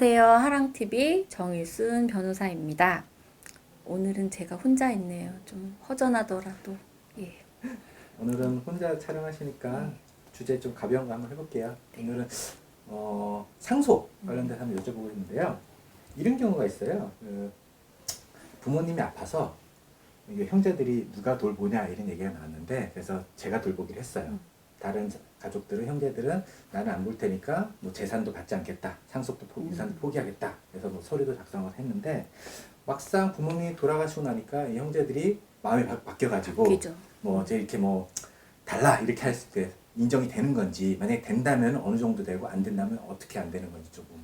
안녕하세요. 하랑TV 정일순 변호사입니다. 오늘은 제가 혼자 있네요. 좀 허전하더라도. 예. 오늘은 혼자 촬영하시니까 주제 좀 가벼운 거 한번 해볼게요. 오늘은 상속 관련돼서 한번 여쭤보고 있는데요. 이런 경우가 있어요. 부모님이 아파서 이게 형제들이 누가 돌보냐 이런 얘기가 나왔는데, 그래서 제가 돌보기로 했어요. 다른 가족들은, 형제들은 나는 안 볼 테니까 뭐 재산도 받지 않겠다, 상속도 유산도 포기하겠다, 그래서 뭐 서류도 작성을 했는데, 막상 부모님이 돌아가시고 나니까 이 형제들이 마음이 바뀌어가지고 바뀌죠. 뭐 이제 이렇게 뭐 달라 이렇게 할 때 인정이 되는 건지, 만약에 된다면 어느 정도 되고 안 된다면 어떻게 안 되는 건지 조금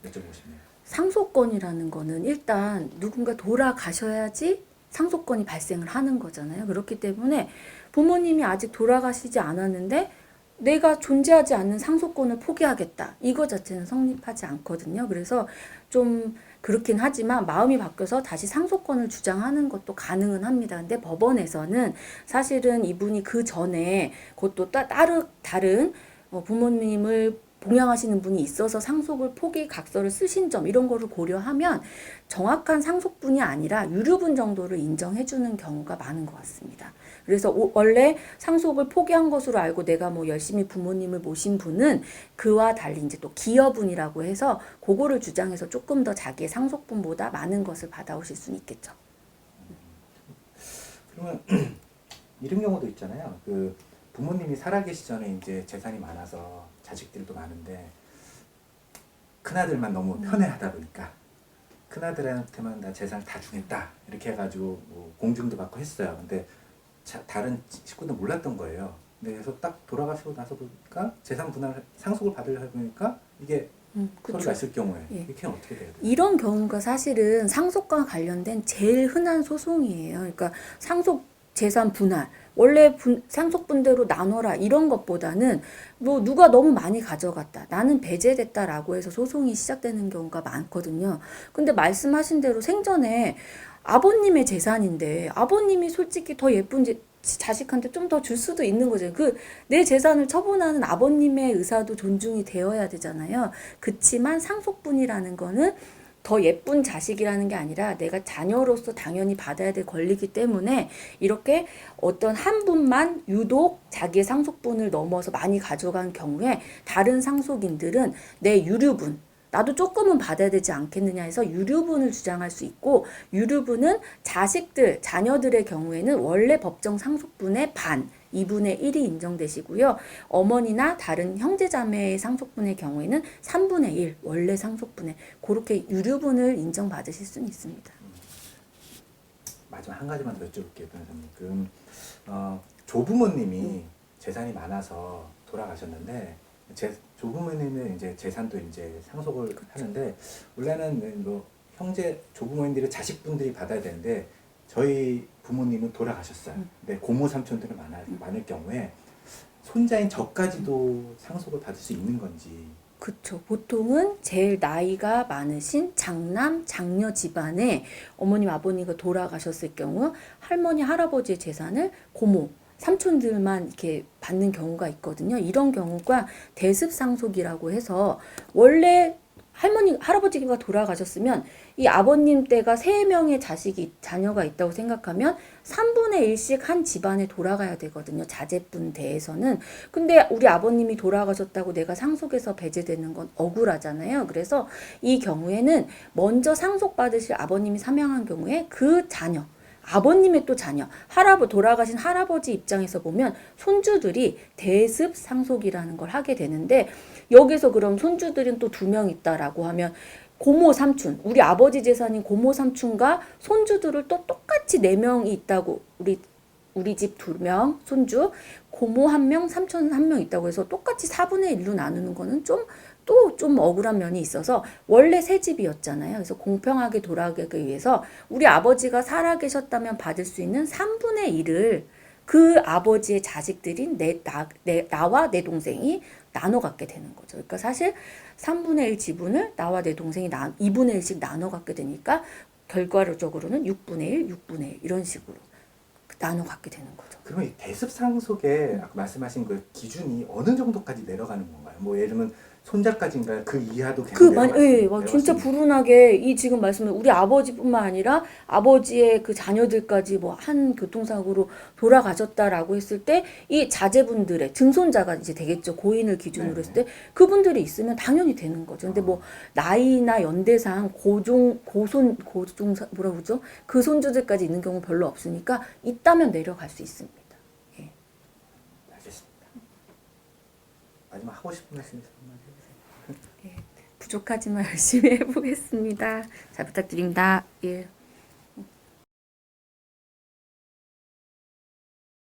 여쭤보고 싶네요. 상속권이라는 거는 일단 누군가 돌아가셔야지 상속권이 발생을 하는 거잖아요. 그렇기 때문에 부모님이 아직 돌아가시지 않았는데 내가 존재하지 않는 상속권을 포기하겠다, 이거 자체는 성립하지 않거든요. 그래서 좀 그렇긴 하지만 마음이 바뀌어서 다시 상속권을 주장하는 것도 가능은 합니다. 근데 법원에서는 사실은 이분이 그 전에 그것도 다른 부모님을 봉양하시는 분이 있어서 상속을 포기 각서를 쓰신 점, 이런 거를 고려하면 정확한 상속분이 아니라 유류분 정도를 인정해주는 경우가 많은 것 같습니다. 그래서 원래 상속을 포기한 것으로 알고 내가 뭐 열심히 부모님을 모신 분은 그와 달리 이제 또 기여분이라고 해서 그거를 주장해서 조금 더 자기의 상속분보다 많은 것을 받아오실 수는 있겠죠. 그러면 이런 경우도 있잖아요. 그 부모님이 살아계시 전에 이제 재산이 많아서 자식들도 많은데 큰아들만 너무 편애하다 보니까 큰아들한테만 나 재산 다 주겠다 이렇게 해가지고 뭐 공증도 받고 했어요. 근데 다른 식구들 몰랐던 거예요. 근데 그래서 딱 돌아가시고 나서 보니까 재산 분할 상속을 받으려고 보니까 이게 서류가 있을 경우에 예. 이렇게 어떻게 돼야 돼요? 이런 경우가 사실은 상속과 관련된 제일 흔한 소송이에요. 그러니까 상속 재산 분할, 원래 상속분대로 나눠라, 이런 것보다는 뭐 누가 너무 많이 가져갔다, 나는 배제됐다라고 해서 소송이 시작되는 경우가 많거든요. 근데 말씀하신 대로 생전에 아버님의 재산인데 아버님이 솔직히 더 예쁜 자식한테 좀 더 줄 수도 있는 거죠. 내 재산을 처분하는 아버님의 의사도 존중이 되어야 되잖아요. 그치만 상속분이라는 거는 더 예쁜 자식이라는 게 아니라 내가 자녀로서 당연히 받아야 될 권리이기 때문에 이렇게 어떤 한 분만 유독 자기의 상속분을 넘어서 많이 가져간 경우에 다른 상속인들은 내 유류분, 나도 조금은 받아야 되지 않겠느냐 해서 유류분을 주장할 수 있고, 유류분은 자녀들의 경우에는 원래 법정 상속분의 반, 2분의 1이 인정되시고요. 어머니나 다른 형제자매의 상속분의 경우에는 3분의 1, 원래 상속분의, 그렇게 유류분을 인정받으실 수는 있습니다. 마지막 한 가지만 더 여쭤볼게요, 변호사님. 조부모님이 재산이 많아서 돌아가셨는데, 조부모님은 이제 재산도 이제 상속을 그렇죠. 하는데, 원래는 뭐 조부모님들이 자식분들이 받아야 되는데, 저희 부모님은 돌아가셨어요. 근데 고모 삼촌들은 많을 경우에 손자인 저까지도 상속을 받을 수 있는 건지. 그쵸. 보통은 제일 나이가 많으신 장남, 장녀 집안에 어머님, 아버님이 돌아가셨을 경우 할머니, 할아버지의 재산을 고모, 삼촌들만 이렇게 받는 경우가 있거든요. 이런 경우가 대습상속이라고 해서, 원래 할머니, 할아버지가 돌아가셨으면 이 아버님 댁가 3명의 자녀가 있다고 생각하면 3분의 1씩 한 집안에 돌아가야 되거든요. 자제분 대에서는. 근데 우리 아버님이 돌아가셨다고 내가 상속에서 배제되는 건 억울하잖아요. 그래서 이 경우에는 먼저 상속받으실 아버님이 사망한 경우에 그 자녀, 아버님의 또 자녀, 돌아가신 할아버지 입장에서 보면 손주들이 대습 상속이라는 걸 하게 되는데, 여기서 그럼 손주들은 또 2명 있다라고 하면 고모 삼촌, 우리 아버지 재산인 고모 삼촌과 손주들을 또 똑같이 4명이 있다고, 우리 집 2명 손주, 고모 1명, 삼촌 1명 있다고 해서 똑같이 4분의 1로 나누는 거는 좀 억울한 면이 있어서, 원래 새 집이었잖아요. 그래서 공평하게 돌아가기 위해서 우리 아버지가 살아계셨다면 받을 수 있는 3분의 1을 그 아버지의 자식들인 나와 내 동생이 나눠 갖게 되는 거죠. 그러니까 사실 3분의 1 지분을 나와 내 동생이 2분의 1씩 나눠 갖게 되니까 결과적으로는 6분의 1, 6분의 1 이런 식으로 나눠 갖게 되는 거죠. 그러면 이 대습상속에 아까 말씀하신 그 기준이 어느 정도까지 내려가는 건가요? 뭐 예를 들면 손자까지인가요? 그 이하도 계속 그 많이 예, 막 진짜 내려갔습니다. 불운하게 이 지금 말씀은 우리 아버지뿐만 아니라 아버지의 그 자녀들까지 뭐 한 교통사고로 돌아가셨다라고 했을 때 이 자제분들의 증손자가 이제 되겠죠. 고인을 기준으로 네네. 했을 때 그분들이 있으면 당연히 되는 거죠. 근데 뭐 나이나 연대상 고종 뭐라 그러죠? 그 손주들까지 있는 경우 별로 없으니까 있다면 내려갈 수 있습니다. 예. 알겠습니다. 마지막 하고 싶은 말씀 있으면 한마디 해주세요. 부족하지만 열심히 해보겠습니다. 잘 부탁드립니다. 예.